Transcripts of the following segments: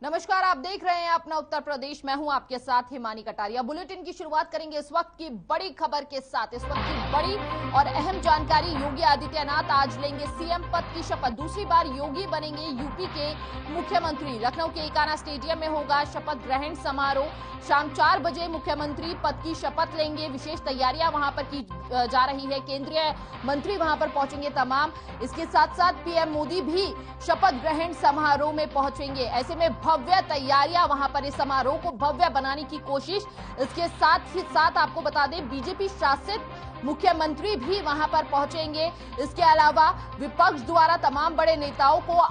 नमस्कार, आप देख रहे हैं अपना उत्तर प्रदेश। मैं हूं आपके साथ हिमानी कटारिया। बुलेटिन की शुरुआत करेंगे इस वक्त की बड़ी खबर के साथ। इस वक्त की बड़ी और अहम जानकारी, योगी आदित्यनाथ आज लेंगे सीएम पद की शपथ। दूसरी बार योगी बनेंगे यूपी के मुख्यमंत्री। लखनऊ के इकाना स्टेडियम में होगा शपथ ग्रहण समारोह। शाम 4 बजे मुख्यमंत्री पद की शपथ लेंगे। विशेष तैयारियां वहां पर की जा रही है। केंद्रीय मंत्री वहां पर पहुंचेंगे तमाम। इसके साथ साथ पीएम मोदी भी शपथ ग्रहण समारोह में पहुंचेंगे। ऐसे में भव्य तैयारियां वहां पर इस समारोह को भव्य बनाने की कोशिश। इसके साथ ही साथ आपको बता दें, बीजेपी शासित मुख्यमंत्री भी वहां पर पहुंचेंगे। इसके अलावा विपक्ष द्वारा तमाम बड़े नेताओं को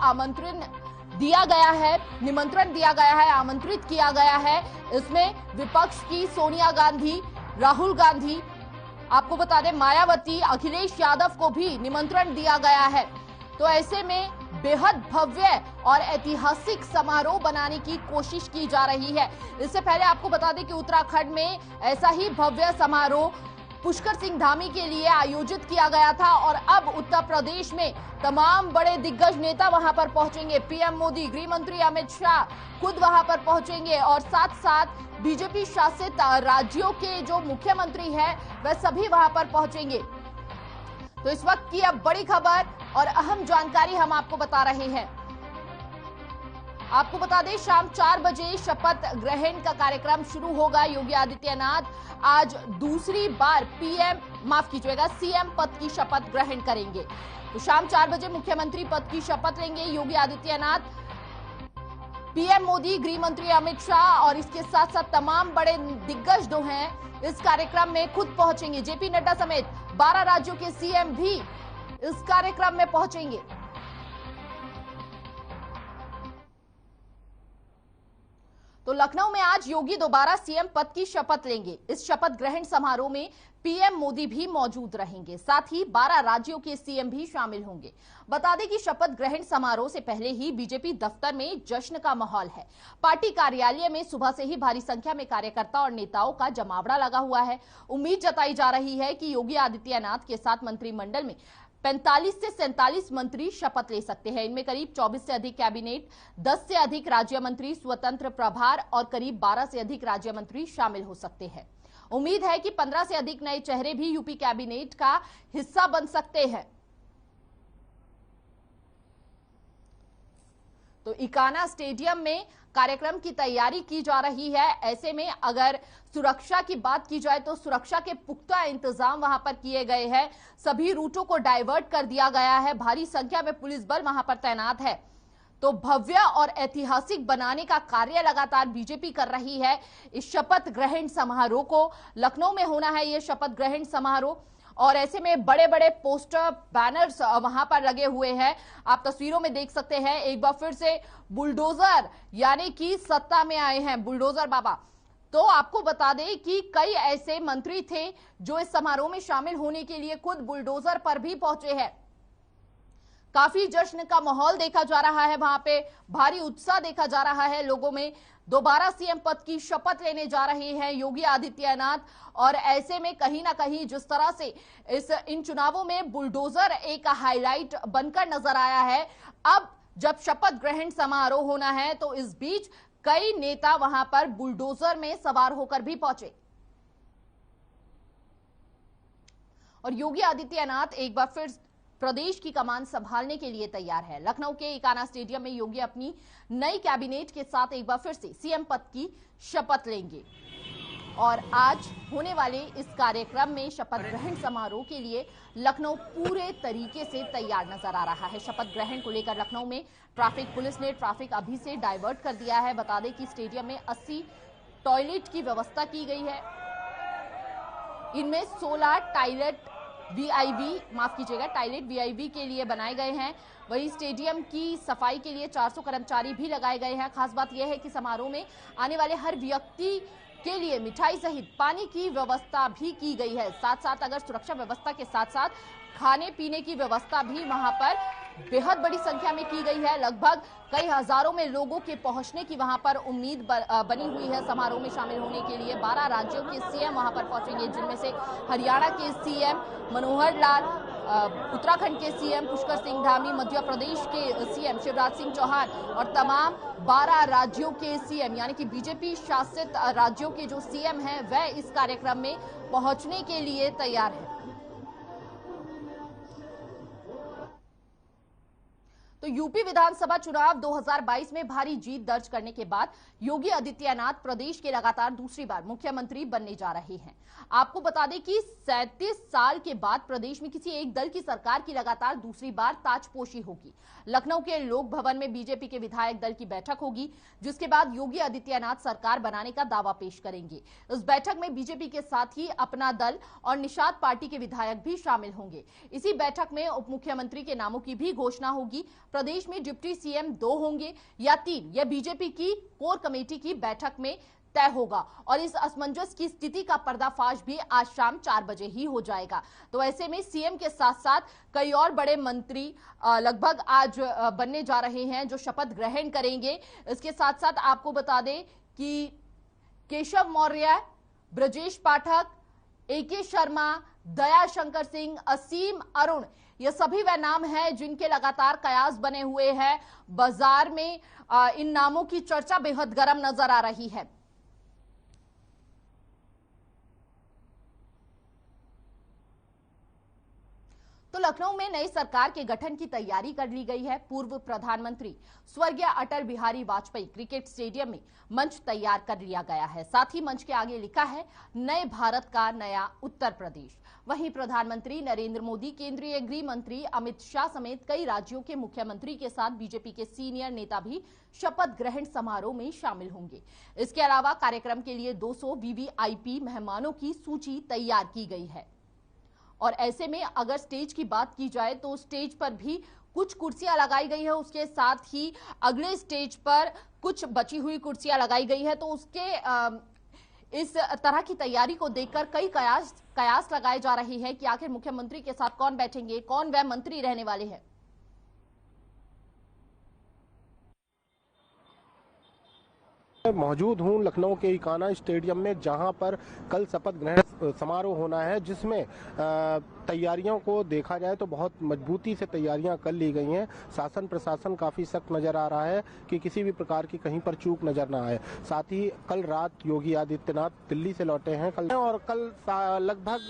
निमंत्रण दिया गया है, आमंत्रित किया गया है। इसमें विपक्ष की सोनिया गांधी, राहुल गांधी, आपको बता दें मायावती, अखिलेश यादव को भी निमंत्रण दिया गया है। तो ऐसे में बेहद भव्य और ऐतिहासिक समारोह बनाने की कोशिश की जा रही है। इससे पहले आपको बता दें कि उत्तराखंड में ऐसा ही भव्य समारोह पुष्कर सिंह धामी के लिए आयोजित किया गया था और अब उत्तर प्रदेश में तमाम बड़े दिग्गज नेता वहां पर पहुंचेंगे। पीएम मोदी, गृह मंत्री अमित शाह खुद वहां पर पहुंचेंगे और साथ साथ बीजेपी शासित राज्यों के जो मुख्यमंत्री हैं वह सभी वहां पर पहुंचेंगे। तो इस वक्त की अब बड़ी खबर और अहम जानकारी हम आपको बता रहे हैं। आपको बता दें, शाम 4 बजे शपथ ग्रहण का कार्यक्रम शुरू होगा। योगी आदित्यनाथ आज दूसरी बार सीएम पद की शपथ ग्रहण करेंगे। तो शाम 4 बजे मुख्यमंत्री पद की शपथ लेंगे योगी आदित्यनाथ। पीएम मोदी, गृह मंत्री अमित शाह और इसके साथ साथ तमाम बड़े दिग्गज जो हैं इस कार्यक्रम में खुद पहुंचेंगे। जेपी नड्डा समेत 12 राज्यों के सीएम भी इस कार्यक्रम में पहुंचेंगे। तो लखनऊ में आज योगी दोबारा सीएम पद की शपथ लेंगे। इस शपथ ग्रहण समारोह में पीएम मोदी भी मौजूद रहेंगे। साथ ही 12 राज्यों के सीएम भी शामिल होंगे। बता दें कि शपथ ग्रहण समारोह से पहले ही बीजेपी दफ्तर में जश्न का माहौल है। पार्टी कार्यालय में सुबह से ही भारी संख्या में कार्यकर्ता और नेताओं का जमावड़ा लगा हुआ है। उम्मीद जताई जा रही है कि योगी आदित्यनाथ के साथ मंत्रिमंडल में 45 से 47 मंत्री शपथ ले सकते हैं। इनमें करीब 24 से अधिक कैबिनेट, 10 से अधिक राज्य मंत्री स्वतंत्र प्रभार और करीब 12 से अधिक राज्य मंत्री शामिल हो सकते हैं। उम्मीद है कि 15 से अधिक नए चेहरे भी यूपी कैबिनेट का हिस्सा बन सकते हैं। तो इकाना स्टेडियम में कार्यक्रम की तैयारी की जा रही है। ऐसे में अगर सुरक्षा की बात की जाए तो सुरक्षा के पुख्ता इंतजाम वहां पर किए गए हैं। सभी रूटों को डाइवर्ट कर दिया गया है। भारी संख्या में पुलिस बल वहां पर तैनात है। तो भव्य और ऐतिहासिक बनाने का कार्य लगातार बीजेपी कर रही है। इस शपथ ग्रहण समारोह को लखनऊ में होना है, यह शपथ ग्रहण समारोह। और ऐसे में बड़े बड़े पोस्टर, बैनर्स वहां पर लगे हुए हैं। आप तस्वीरों में देख सकते हैं। एक बार फिर से बुलडोजर यानी कि सत्ता में आए हैं बुलडोजर बाबा। तो आपको बता दें कि कई ऐसे मंत्री थे जो इस समारोह में शामिल होने के लिए खुद बुलडोजर पर भी पहुंचे हैं। काफी जश्न का माहौल देखा जा रहा है। वहां पे भारी उत्साह देखा जा रहा है लोगों में। दोबारा सीएम पद की शपथ लेने जा रहे हैं योगी आदित्यनाथ। और ऐसे में कहीं ना कहीं जिस तरह से इन चुनावों में बुलडोजर एक हाईलाइट बनकर नजर आया है, अब जब शपथ ग्रहण समारोह होना है तो इस बीच कई नेता वहां पर बुलडोजर में सवार होकर भी पहुंचे। और योगी आदित्यनाथ एक बार फिर प्रदेश की कमान संभालने के लिए तैयार है। लखनऊ के इकाना स्टेडियम में योगी अपनी नई कैबिनेट के साथ एक बार फिर से सीएम पद की शपथ लेंगे। और आज होने वाले इस कार्यक्रम में शपथ ग्रहण समारोह के लिए लखनऊ पूरे तरीके से तैयार नजर आ रहा है। शपथ ग्रहण को लेकर लखनऊ में ट्रैफिक पुलिस ने ट्रैफिक अभी से डाइवर्ट कर दिया है। बता दें कि स्टेडियम में 80 टॉयलेट की व्यवस्था की गई है। इनमें 16 टॉयलेट वीआईवी के लिए बनाए गए हैं। वही स्टेडियम की सफाई के लिए 400 कर्मचारी भी लगाए गए हैं। खास बात यह है कि समारोह में आने वाले हर व्यक्ति के लिए मिठाई सहित पानी की व्यवस्था भी की गई है। साथ साथ अगर सुरक्षा व्यवस्था के साथ साथ खाने पीने की व्यवस्था भी वहां पर बेहद बड़ी संख्या में की गई है। लगभग कई हजारों में लोगों के पहुंचने की वहां पर उम्मीद बनी हुई है। समारोह में शामिल होने के लिए 12 राज्यों के सीएम वहां पर पहुंचेंगे, जिनमें से हरियाणा के सीएम मनोहर लाल, उत्तराखंड के सीएम पुष्कर सिंह धामी, मध्य प्रदेश के सीएम शिवराज सिंह चौहान और तमाम 12 राज्यों के सीएम यानी कि बीजेपी शासित राज्यों के जो सीएम हैं वह इस कार्यक्रम में पहुंचने के लिए तैयार हैं। तो यूपी विधानसभा चुनाव 2022 में भारी जीत दर्ज करने के बाद योगी आदित्यनाथ प्रदेश के लगातार दूसरी बार मुख्यमंत्री बनने जा रहे हैं। आपको बता दें कि 37 साल के बाद प्रदेश में किसी एक दल की सरकार की लगातार दूसरी बार ताजपोशी होगी। लखनऊ के लोक भवन में बीजेपी के विधायक दल की बैठक होगी, जिसके बाद योगी आदित्यनाथ सरकार बनाने का दावा पेश करेंगे। इस बैठक में बीजेपी के साथ ही अपना दल और निषाद पार्टी के विधायक भी शामिल होंगे। इसी बैठक में उप मुख्यमंत्री के नामों की भी घोषणा होगी। प्रदेश में डिप्टी सीएम 2 होंगे या 3, यह बीजेपी की कोर कमेटी की बैठक में तय होगा और इस असमंजस की स्थिति का पर्दाफाश भी आज शाम 4 बजे ही हो जाएगा। तो ऐसे में सीएम के साथ साथ कई और बड़े मंत्री लगभग आज बनने जा रहे हैं जो शपथ ग्रहण करेंगे। इसके साथ साथ आपको बता दें कि केशव मौर्य, ब्रजेश पाठक, AK शर्मा, दया शंकर सिंह, असीम अरुण, ये सभी वह नाम हैं जिनके लगातार कयास बने हुए हैं। बाजार में इन नामों की चर्चा बेहद गर्म नजर आ रही है। तो लखनऊ में नई सरकार के गठन की तैयारी कर ली गई है। पूर्व प्रधानमंत्री स्वर्गीय अटल बिहारी वाजपेयी क्रिकेट स्टेडियम में मंच तैयार कर लिया गया है। साथ ही मंच के आगे लिखा है नए भारत का नया उत्तर प्रदेश। वहीं प्रधानमंत्री नरेंद्र मोदी, केंद्रीय गृह मंत्री अमित शाह समेत कई राज्यों के मुख्यमंत्री के साथ बीजेपी के सीनियर नेता भी शपथ ग्रहण समारोह में शामिल होंगे। इसके अलावा कार्यक्रम के लिए 200 VVIP मेहमानों की सूची तैयार की गई है। और ऐसे में अगर स्टेज की बात की जाए तो स्टेज पर भी कुछ कुर्सियां लगाई गई है, उसके साथ ही अगले स्टेज पर कुछ बची हुई कुर्सियां लगाई गई है। तो उसके इस तरह की तैयारी को देखकर कई कयास लगाए जा रहे हैं कि आखिर मुख्यमंत्री के साथ कौन बैठेंगे, कौन वह मंत्री रहने वाले हैं। मौजूद हूं लखनऊ के इकाना स्टेडियम में, जहां पर कल शपथ ग्रहण समारोह होना है, जिसमें तैयारियों को देखा जाए तो बहुत मजबूती से तैयारियां कर ली गई हैं। शासन प्रशासन काफी सख्त नजर आ रहा है कि किसी भी प्रकार की कहीं पर चूक नजर ना आए। साथ ही कल रात योगी आदित्यनाथ दिल्ली से लौटे हैं और कल लगभग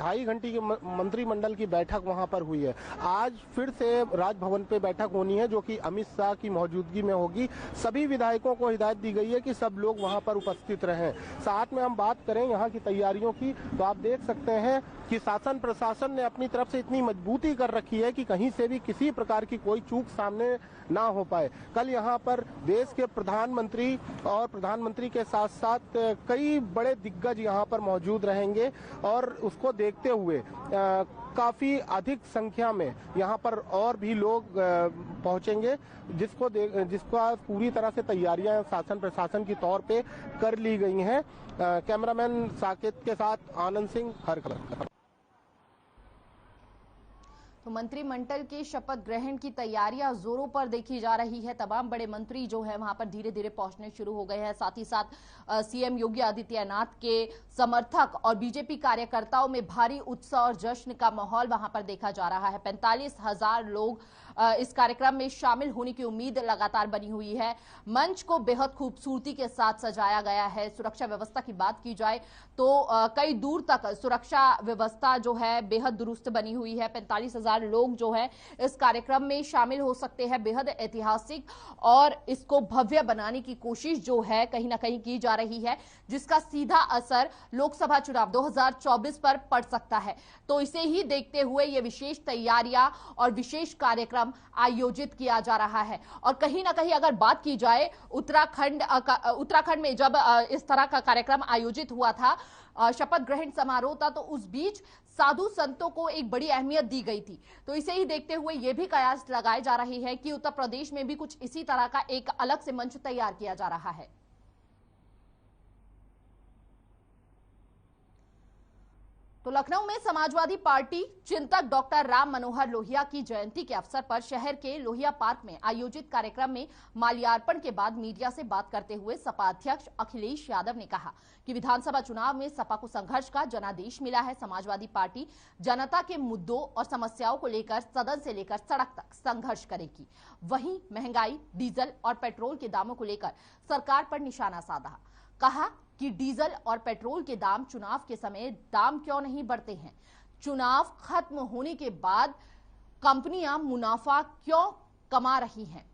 2.5 घंटे की मंत्रिमंडल की बैठक वहां पर हुई है। आज फिर से राजभवन पे बैठक होनी है, जो कि अमित शाह की मौजूदगी में होगी। सभी विधायकों को हिदायत दी गई है कि सब लोग वहां पर उपस्थित रहें। साथ में हम बात करें यहाँ की तैयारियों की, तो आप देख सकते हैं कि शासन प्रशासन ने अपनी तरफ से इतनी मजबूती कर रखी है कि कहीं से भी किसी प्रकार की कोई चूक सामने ना हो पाए। कल यहाँ पर देश के प्रधानमंत्री और प्रधानमंत्री के साथ साथ कई बड़े दिग्गज यहाँ पर मौजूद रहेंगे और उसको देखते हुए काफी अधिक संख्या में यहाँ पर और भी लोग पहुंचेंगे, जिसका पूरी तरह से तैयारियां शासन प्रशासन की तौर पे कर ली गई हैं। कैमरामैन साकेत के साथ आनंद सिंह, हर खबर। तो मंत्रिमंडल के शपथ ग्रहण की तैयारियां जोरों पर देखी जा रही है। तमाम बड़े मंत्री जो है वहां पर धीरे धीरे पहुंचने शुरू हो गए हैं। साथ ही साथ सीएम योगी आदित्यनाथ के समर्थक और बीजेपी कार्यकर्ताओं में भारी उत्साह और जश्न का माहौल वहां पर देखा जा रहा है। 45,000 लोग इस कार्यक्रम में शामिल होने की उम्मीद लगातार बनी हुई है। मंच को बेहद खूबसूरती के साथ सजाया गया है। सुरक्षा व्यवस्था की बात की जाए तो कई दूर तक सुरक्षा व्यवस्था जो है बेहद दुरुस्त बनी हुई है। 45,000 लोग जो है इस कार्यक्रम में शामिल हो सकते हैं। बेहद ऐतिहासिक और इसको भव्य बनाने की कोशिश जो है कहीं ना कहीं की जा रही है, जिसका सीधा असर लोकसभा चुनाव 2024 पर पड़ सकता है। तो इसे ही देखते हुए ये विशेष तैयारियां और विशेष कार्यक्रम आयोजित किया जा रहा है। और कहीं ना कहीं अगर बात की जाए उत्तराखंड में जब इस तरह का कार्यक्रम आयोजित हुआ था, शपथ ग्रहण समारोह था, तो उस बीच साधु संतों को एक बड़ी अहमियत दी गई थी। तो इसे ही देखते हुए यह भी कयास लगाए जा रहे हैं कि उत्तर प्रदेश में भी कुछ इसी तरह का एक अलग से मंच तैयार किया जा रहा है। तो लखनऊ में समाजवादी पार्टी चिंतक डॉक्टर राम मनोहर लोहिया की जयंती के अवसर पर शहर के लोहिया पार्क में आयोजित कार्यक्रम में माल्यार्पण के बाद मीडिया से बात करते हुए सपा अध्यक्ष अखिलेश यादव ने कहा कि विधानसभा चुनाव में सपा को संघर्ष का जनादेश मिला है। समाजवादी पार्टी जनता के मुद्दों और समस्याओं को लेकर सदन से लेकर सड़क तक संघर्ष करेगी। वहीं महंगाई, डीजल और पेट्रोल के दामों को लेकर सरकार पर निशाना साधा। कहा कि डीजल और पेट्रोल के दाम चुनाव के समय दाम क्यों नहीं बढ़ते हैं? चुनाव खत्म होने के बाद कंपनियां मुनाफा क्यों कमा रही हैं?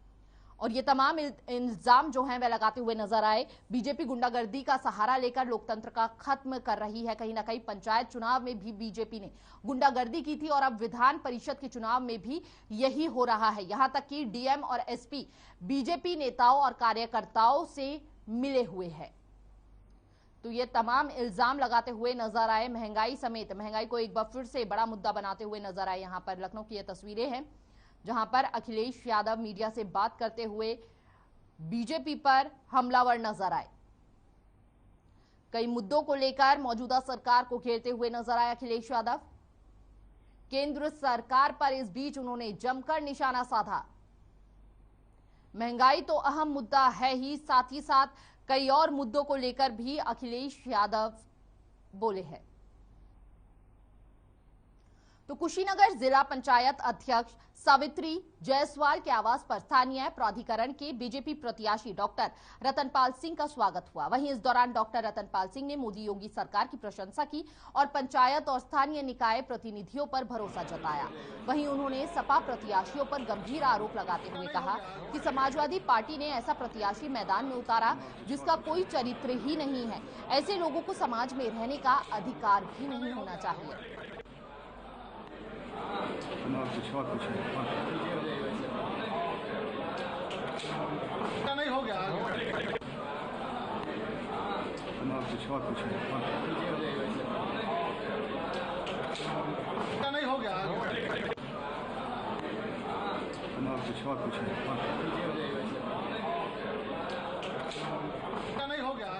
और ये तमाम इल्जाम जो हैं वह लगाते हुए नजर आए। बीजेपी गुंडागर्दी का सहारा लेकर लोकतंत्र का खत्म कर रही है। कहीं ना कहीं पंचायत चुनाव में भी बीजेपी ने गुंडागर्दी की थी और अब विधान परिषद के चुनाव में भी यही हो रहा है। यहां तक कि डीएम और एसपी बीजेपी नेताओं और कार्यकर्ताओं से मिले हुए हैं। तो ये तमाम इल्जाम लगाते हुए नजर आए। महंगाई समेत महंगाई को एक बार फिर से बड़ा मुद्दा बनाते हुए नजर आए। यहां पर लखनऊ की ये तस्वीरें हैं जहां पर अखिलेश यादव मीडिया से बात करते हुए बीजेपी पर हमलावर नजर आए। कई मुद्दों को लेकर मौजूदा सरकार को घेरते हुए नजर आए अखिलेश यादव। केंद्र सरकार पर इस बीच उन्होंने जमकर निशाना साधा। महंगाई तो अहम मुद्दा है ही, साथ ही साथ कई और मुद्दों को लेकर भी अखिलेश यादव बोले हैं। तो कुशीनगर जिला पंचायत अध्यक्ष सावित्री जायसवाल के आवास पर स्थानीय प्राधिकरण के बीजेपी प्रत्याशी डॉक्टर रतनपाल सिंह का स्वागत हुआ। वहीं इस दौरान डॉक्टर रतनपाल सिंह ने मोदी योगी सरकार की प्रशंसा की और पंचायत और स्थानीय निकाय प्रतिनिधियों पर भरोसा जताया। वहीं उन्होंने सपा प्रत्याशियों पर गंभीर आरोप लगाते हुए कहा कि समाजवादी पार्टी ने ऐसा प्रत्याशी मैदान में उतारा जिसका कोई चरित्र ही नहीं है। ऐसे लोगों को समाज में रहने का अधिकार भी नहीं होना चाहिए। नहीं हो गया नहीं हो गया नहीं हो गया।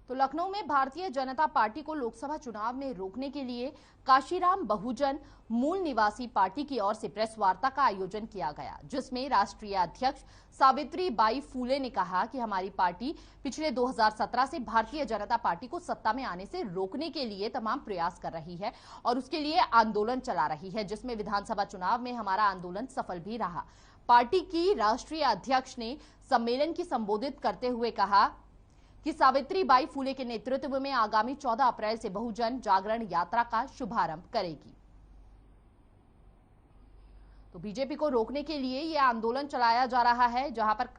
तो लखनऊ में भारतीय जनता पार्टी को लोकसभा चुनाव में रोकने के लिए काशीराम बहुजन मूल निवासी पार्टी की ओर से प्रेस वार्ता का आयोजन किया गया, जिसमें राष्ट्रीय अध्यक्ष सावित्री बाई फूले ने कहा कि हमारी पार्टी पिछले 2017 से भारतीय जनता पार्टी को सत्ता में आने से रोकने के लिए तमाम प्रयास कर रही है और उसके लिए आंदोलन चला रही है, जिसमें विधानसभा चुनाव में हमारा आंदोलन सफल भी रहा। पार्टी की राष्ट्रीय अध्यक्ष ने सम्मेलन की संबोधित करते हुए कहा कि सावित्री बाई फूले के नेतृत्व में आगामी 14 अप्रैल से बहुजन जागरण यात्रा का शुभारंभ करेगी। तो बीजेपी को रोकने के लिए यह आंदोलन चलाया जा रहा है, जहां पर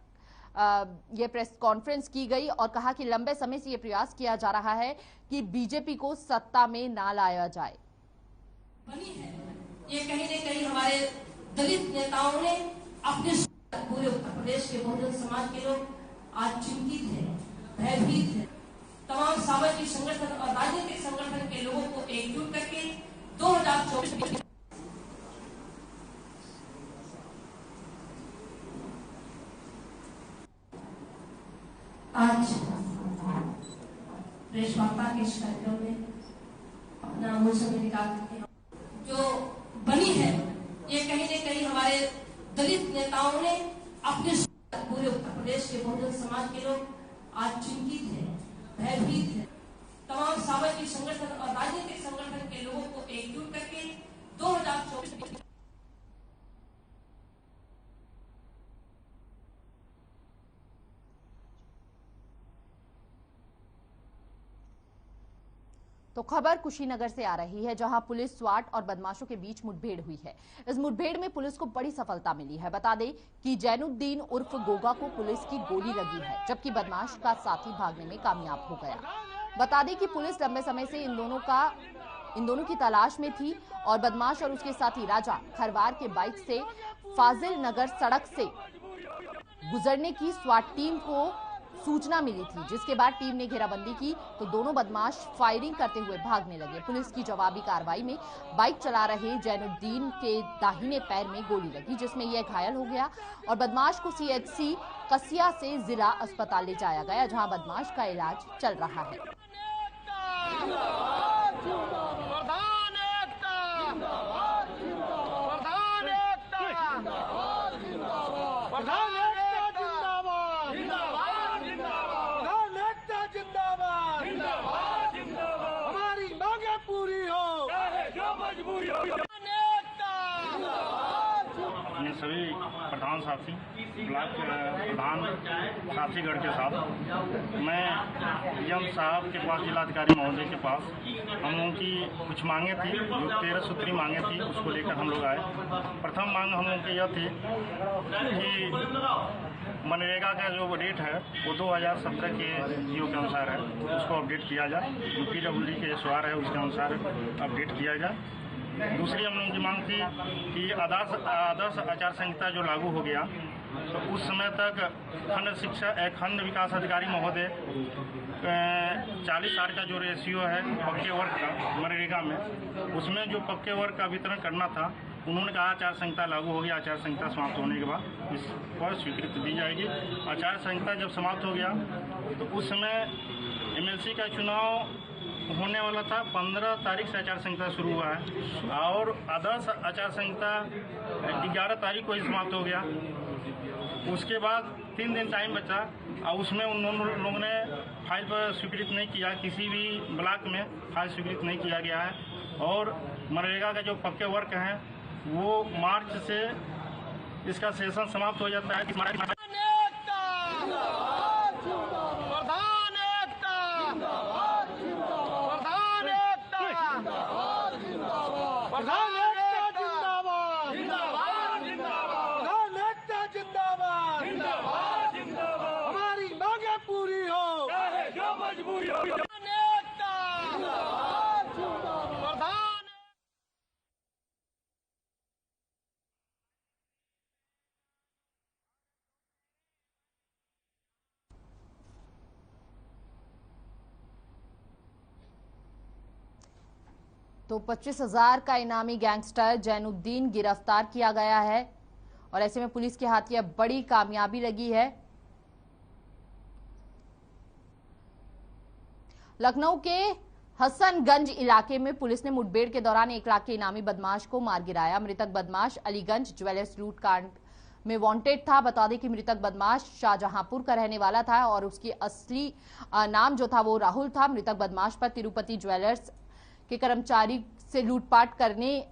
यह प्रेस कॉन्फ्रेंस की गई और कहा कि लंबे समय से यह प्रयास किया जा रहा है कि बीजेपी को सत्ता में ना लाया जाए। ये कहीं न कहीं हमारे दलित नेताओं ने अपने पूरे उत्तर प्रदेश के बहुजन समाज के लोग आज चिंतित हैं, भयभीत है। तमाम सामाजिक संगठन और राजनीतिक संगठन के लोगों को एकजुट करके 2024 आज प्रेस वार्ता के इस कार्यक्रम में अपना मूल समय निकाल करके जो बनी है, ये कहीं न कहीं हमारे दलित नेताओं ने अपने पूरे उत्तर प्रदेश के बहुजन समाज के लोग आज चिंतित है, भयभीत है। तमाम सामाजिक संगठन और राजनीतिक संगठन के लोगों को एकजुट करके 2024 तो खबर कुशीनगर से आ रही है, जहां पुलिस स्वाट और बदमाशों के बीच मुठभेड़ हुई है। इस मुठभेड़ में पुलिस को बड़ी सफलता मिली है। बता दें कि जैनुद्दीन उर्फ गोगा को पुलिस की गोली लगी है, जबकि बदमाश का साथी भागने में कामयाब हो गया। बता दें कि पुलिस लंबे समय से इन दोनों की तलाश में थी और बदमाश और उसके साथी राजा खरवार के बाइक से फाजिल नगर सड़क से गुजरने की स्वाट टीम को सूचना मिली थी, जिसके बाद टीम ने घेराबंदी की तो दोनों बदमाश फायरिंग करते हुए भागने लगे। पुलिस की जवाबी कार्रवाई में बाइक चला रहे जैनुद्दीन के दाहिने पैर में गोली लगी, जिसमें यह घायल हो गया और बदमाश को सीएचसी कसिया से जिला अस्पताल ले जाया गया, जहां बदमाश का इलाज चल रहा है। प्रधान एकता, प्रधान एकता, प्रधान एकता जिंदाबाद, प्रधान एकता जिंदाबाद, हमारी मांगे पूरी हो, अपने सभी प्रधान साथी ब्लॉक प्रधान साथीगढ़ के साथ मैं एम साहब के पास, जिलाधिकारी महोदय के पास हम लोगों की कुछ मांगे थी, जो 13 सूत्री मांगे थी, उसको लेकर हम लोग आए। प्रथम मांग हम लोगों की यह थी कि मनरेगा का जो रेट है वो 2017 के जियो के अनुसार है, उसको अपडेट किया जाए। जो PWD के SOR है उसके अनुसार अपडेट किया जाए। दूसरी हम लोगों की मांग थी कि आदर्श आचार संहिता जो लागू हो गया, तो उस समय तक खंड विकास अधिकारी महोदय 40-60 का जो रेशियो है पक्के वर्ग का मनरेगा में, उसमें जो पक्के वर्ग का वितरण करना था, उन्होंने कहा आचार संहिता लागू हो गया, आचार संहिता समाप्त होने के बाद इस पर स्वीकृति दी जाएगी। आचार संहिता जब समाप्त हो गया तो उस समय MLC का चुनाव होने वाला था। 15 तारीख से आचार संहिता शुरू हुआ है और आदर्श आचार संहिता 11 तारीख को ही समाप्त हो गया। उसके बाद 3 दिन टाइम बचा और उसमें उन लोगों ने फाइल पर स्वीकृत नहीं किया, किसी भी ब्लॉक में फाइल स्वीकृत नहीं किया गया है। और मनरेगा का जो पक्के वर्क हैं वो मार्च से इसका सेशन समाप्त हो जाता है। प्रधान एकता जिंदाबाद, प्रधान एकता जिंदाबाद, हमारी मांगे पूरी हो, प्रधान एकता, प्रधान तो 25,000 का इनामी गैंगस्टर जैनुद्दीन गिरफ्तार किया गया है और ऐसे में पुलिस के हाथ यह बड़ी कामयाबी लगी है। लखनऊ के हसनगंज इलाके में पुलिस ने मुठभेड़ के दौरान 1 लाख के इनामी बदमाश को मार गिराया। मृतक बदमाश अलीगंज ज्वेलर्स लूट कांड में वांटेड था। बता दें कि मृतक बदमाश शाहजहांपुर का रहने वाला था और उसकी असली नाम जो था वो राहुल था। मृतक बदमाश पर तिरुपति ज्वेलर्स के कर्मचारी से लूटपाट करने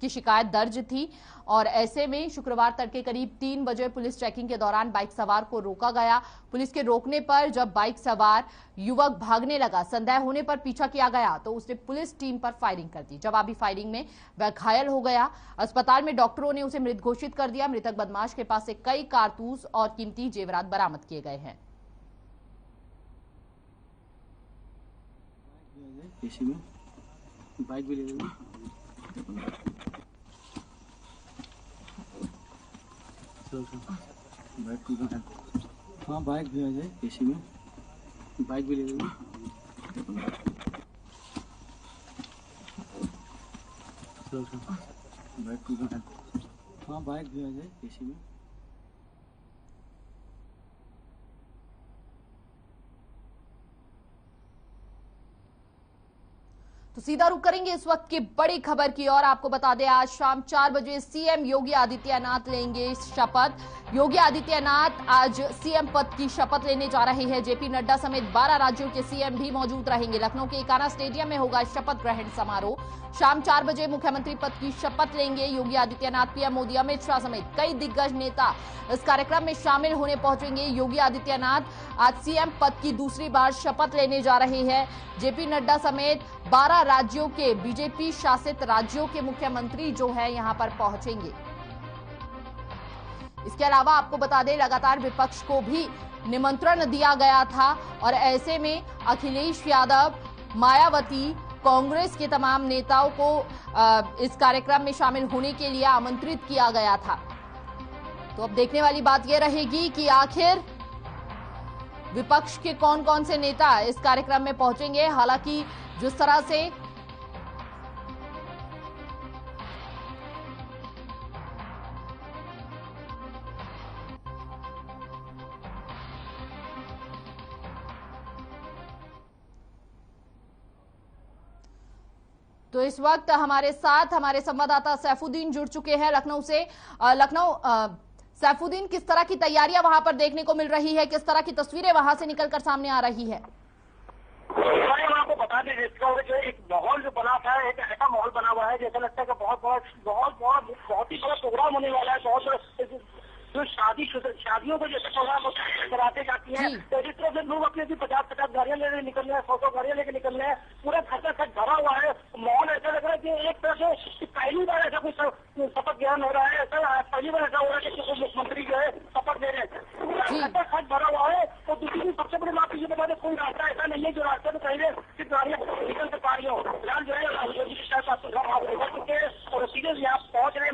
की शिकायत दर्ज थी और ऐसे में शुक्रवार तड़के करीब 3 बजे पुलिस चेकिंग के दौरान बाइक सवार को रोका गया। पुलिस के रोकने पर जब बाइक सवार युवक भागने लगा, संदेह होने पर पीछा किया गया तो उसने पुलिस टीम पर फायरिंग कर दी। जवाबी फायरिंग में वह घायल हो गया। अस्पताल में डॉक्टरों ने उसे मृत घोषित कर दिया। मृतक बदमाश के पास से कई कारतूस और कीमती जेवरात बरामद किए गए हैं। बाइक भी ले लेंगे। हाँ बाइक भी आ जाए एसी में, बाइक भी ले लेंगे। हाँ बाइक भी आ जाए एसी में। तो सीधा रुक करेंगे इस वक्त की बड़ी खबर की और आपको बता दें आज शाम 4 बजे सीएम योगी आदित्यनाथ लेंगे शपथ। योगी आदित्यनाथ आज सीएम पद की शपथ लेने जा रहे हैं। जेपी नड्डा समेत 12 राज्यों के सीएम भी मौजूद रहेंगे। लखनऊ के इकाना स्टेडियम में होगा शपथ ग्रहण समारोह। शाम 4 बजे मुख्यमंत्री पद की शपथ लेंगे योगी आदित्यनाथ। पीएम मोदी, अमित शाह समेत कई दिग्गज नेता इस कार्यक्रम में शामिल होने पहुंचेंगे। योगी आदित्यनाथ आज सीएम पद की दूसरी बार शपथ लेने जा रहे हैं। जेपी नड्डा समेत 12 राज्यों के बीजेपी शासित राज्यों के मुख्यमंत्री जो है यहां पर पहुंचेंगे। इसके अलावा आपको बता दें लगातार विपक्ष को भी निमंत्रण दिया गया था और ऐसे में अखिलेश यादव, मायावती, कांग्रेस के तमाम नेताओं को इस कार्यक्रम में शामिल होने के लिए आमंत्रित किया गया था। तो अब देखने वाली बात यह रहेगी कि आखिर विपक्ष के कौन कौन से नेता इस कार्यक्रम में पहुंचेंगे। हालांकि जिस तरह से तो इस वक्त हमारे साथ हमारे संवाददाता सैफुद्दीन जुड़ चुके हैं लखनऊ से। सैफुद्दीन, किस तरह की तैयारियां वहां पर देखने को मिल रही है, किस तरह की तस्वीरें वहां से निकलकर सामने आ रही है? मैं आपको बता दें जो एक माहौल जो बना था, एक ऐसा माहौल बना हुआ है जैसा लगता है कि बहुत ही बड़ा प्रोग्राम होने वाला है। बहुत जो शादियों को जैसे प्रोग्राम कराते जाती हैं, तो इस तरह से लोग अपने 50 गाड़ियां लेने निकल रहे हैं, 100 गाड़ियां लेके निकल रहे हैं। पूरा खचा भरा हुआ है। माहौल ऐसा लग रहा है कि एक तरह से पहली बार ऐसा कुछ शपथ ग्रहण हो रहा है। ऐसा पहली बार ऐसा हो रहा है कि मुख्यमंत्री जो है शपथ ले रहे हैं। पूरा खच भरा हुआ है। और दूसरी सबसे बड़ी बात ये बता दें, कोई रास्ता ऐसा नहीं है जो रास्ते में पहले सिर्फ गाड़ियां निकल से पा रही हो। फिलहाल जो है और सीधे यहाँ पहुंच रहे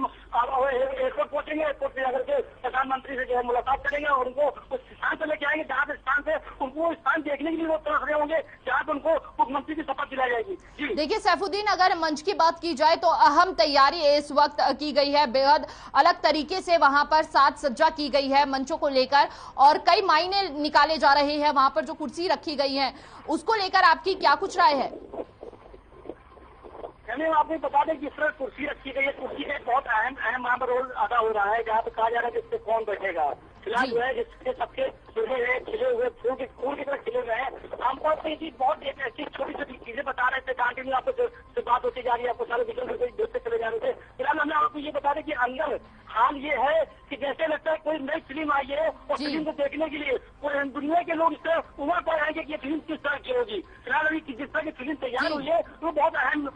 एयरपोर्ट पहुंचेंगे। एयरपोर्ट से जाकर के प्रधानमंत्री से जो है मुलाकात करेंगे और उनको उस स्थान पर लेके आएंगे जहाँ स्थान से उनको स्थान देखने के लिए वो तरस रहे होंगे जहाँ पर उनको मुख्यमंत्री की शपथ दिलाई जाएगी। देखिए सैफुद्दीन, अगर मंच की बात की जाए तो अहम तैयारी इस वक्त की गई है। बेहद अलग तरीके से वहां पर साज सज्जा की गई है मंचों को लेकर और कई मायने निकाले जा रहे हैं। वहां पर जो कुर्सी रखी गई है उसको लेकर आपकी क्या कुछ राय है? आपको बता दें जिस तरह कुर्सी रखी गई है, कुर्सी का बहुत अहम वहाँ पर रोल अदा हो रहा है। जहाँ पे कहा जा रहा है जिससे कौन बैठेगा। फिलहाल जो है जिसके सबके खिले हुए फूल की तरह खिले हुए हैं। आमतौर पर ये बहुत ऐसी छोटी छोटी चीजें बता रहे थे। कंटिन्यू आपको बात होती जा रही है, आपको सारे देखते चले जा रहे थे। फिलहाल हमने आपको ये बता दें कि अंदर हाल ये है कि जैसे लगता है कोई नई फिल्म आई है और फिल्म को देखने के लिए दुनिया के लोग इस तरह उमड़ पर आएंगे कि ये फिल्म किस तरह की होगी। फिलहाल अभी जिस तरह की फिल्म तैयार हुई है वो बहुत अहम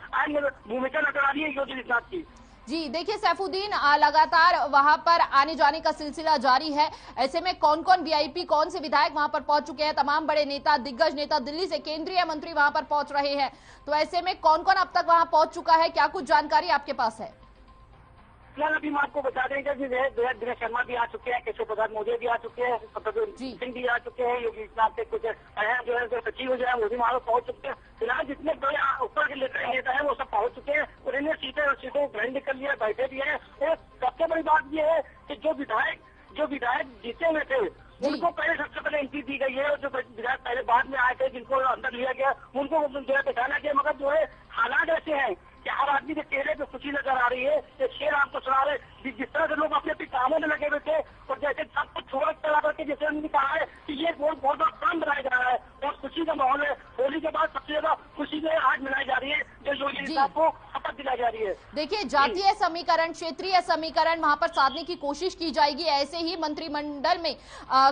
भूमिका नजर आ रही है योगी आदित्यनाथ की। जी देखिए सैफुद्दीन, लगातार वहां पर आने जाने का सिलसिला जारी है। ऐसे में कौन कौन वीआईपी, कौन से विधायक वहां पर पहुंच चुके हैं? तमाम बड़े नेता, दिग्गज नेता, दिल्ली से केंद्रीय मंत्री वहां पर पहुंच रहे हैं। तो ऐसे में कौन कौन अब तक वहां पहुंच चुका है, क्या कुछ जानकारी आपके पास है? फिलहाल अभी मैं आपको बता दें कि दिनेश शर्मा भी आ चुके हैं, केशव प्रसाद मौर्य भी आ चुके हैं, सिंह भी आ चुके हैं, योगी आदित्यनाथ के कुछ अहम जो है सचिव जो है वो भी वहां पहुंच चुके हैं। फिलहाल जितने बड़े ऊपर के नेता है वो सब पहुंच चुके हैं। उन्होंने सीटों को ग्रहण कर लिया, बैठे भी है। और सबसे बड़ी बात ये है कि जो विधायक जीते हुए थे उनको पहले सबसे पहले एंट्री दी गई है। और जो विधायक पहले बाद में आए थे जिनको अंदर लिया गया उनको जो है बैठाना गया। मगर जो है हालात ऐसे हैं कि हर आदमी के चेहरे पे खुशी नजर आ रही है। ये शेर आपको सुना रहे जिस तरह से लोग अपने अपने कामों में लगे हुए थे और जैसे सब कुछ छोड़ चला करके जैसे उन्होंने कहा है कि ये बहुत बड़ा काम बनाया जा रहा है और खुशी का माहौल है। होली के बाद सबसे ज्यादा खुशी जो है आज मनाई जा रही है जो योगी साहब को शपथ दिलाई जा रही है। देखिए जातीय समीकरण, क्षेत्रीय समीकरण वहां पर साधने की कोशिश की जाएगी। ऐसे ही मंत्रिमंडल में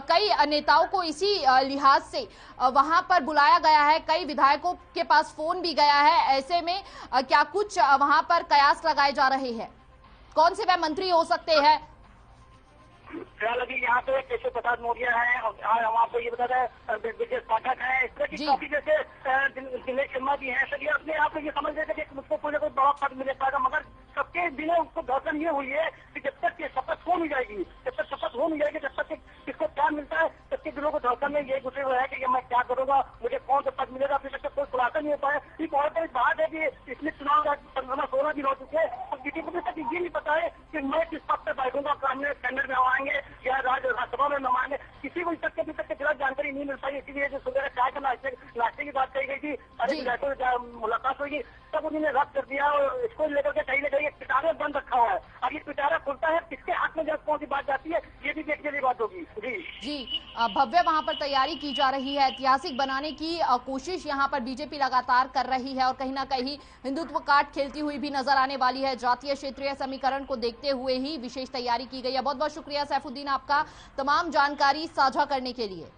कई नेताओं को इसी लिहाज से वहां पर बुलाया गया है। कई विधायकों के पास फोन भी गया है। ऐसे में क्या कुछ वहां पर कयास लगाए जा रहे हैं? कौन से वह मंत्री हो सकते हैं? फिलहाल अभी यहाँ पे केशव प्रसाद मौर्य है और हम आपको ये बता रहे ब्रजेश पाठक है। इस तरह की काफी जैसे दिनेश शर्मा भी है। सर ये अपने आप ये समझ रहे थे कि मुझको कोई बड़ा पद मिल पाएगा। मगर सबके दिनों उसको दर्शन ये हुई है कि जब तक ये शपथ हो नहीं जाएगी, जब तक इसको क्या मिलता है सबके दिलों को दर्शन में ये घुसे हुए है कि मैं क्या करूंगा, मुझे कौन सा पद मिलेगा। अभी तक कोई खुलासा नहीं हो पाया। ये बहुत बड़ी बात है कि इसमें चुनाव 15-16 दिन हो चुके हैं और किसी को भी तक ये नहीं पता है कि मैं किस पद पर बैठूंगा, कैबिनेट में आएंगे या राज्यसभा में नमाएंगे। किसी को तक के खिलाफ जानकारी नहीं मिल पाई। इसीलिए जो सुबह चाय का नाश्ते की बात कही गई थी, सारे विधायकों से मुलाकात हुई, सब उन्होंने रद्द कर दिया और इसको लेकर के कहीं न कहीं पिटारा बंद रखा हुआ है। अब ये पिटारा खुलता है किसके हाथ में जब कौन सी बात जाती है ये भी देखने की बात होगी। जी भव्य वहां पर तैयारी की जा रही है। ऐतिहासिक बनाने की कोशिश यहां पर बीजेपी लगातार कर रही है और कहीं ना कहीं हिंदुत्व कार्ड खेलती हुई भी नजर आने वाली है। जातीय क्षेत्रीय समीकरण को देखते हुए ही विशेष तैयारी की गई है। बहुत बहुत शुक्रिया सैफुद्दीन आपका तमाम जानकारी साझा करने के लिए।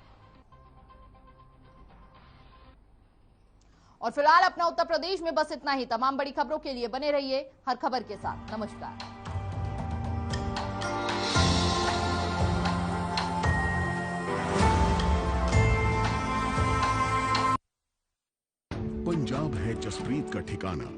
और फिलहाल अपना उत्तर प्रदेश में बस इतना ही। तमाम बड़ी खबरों के लिए बने रहिए हर खबर के साथ। नमस्कार। पंजाब है जसप्रीत का ठिकाना।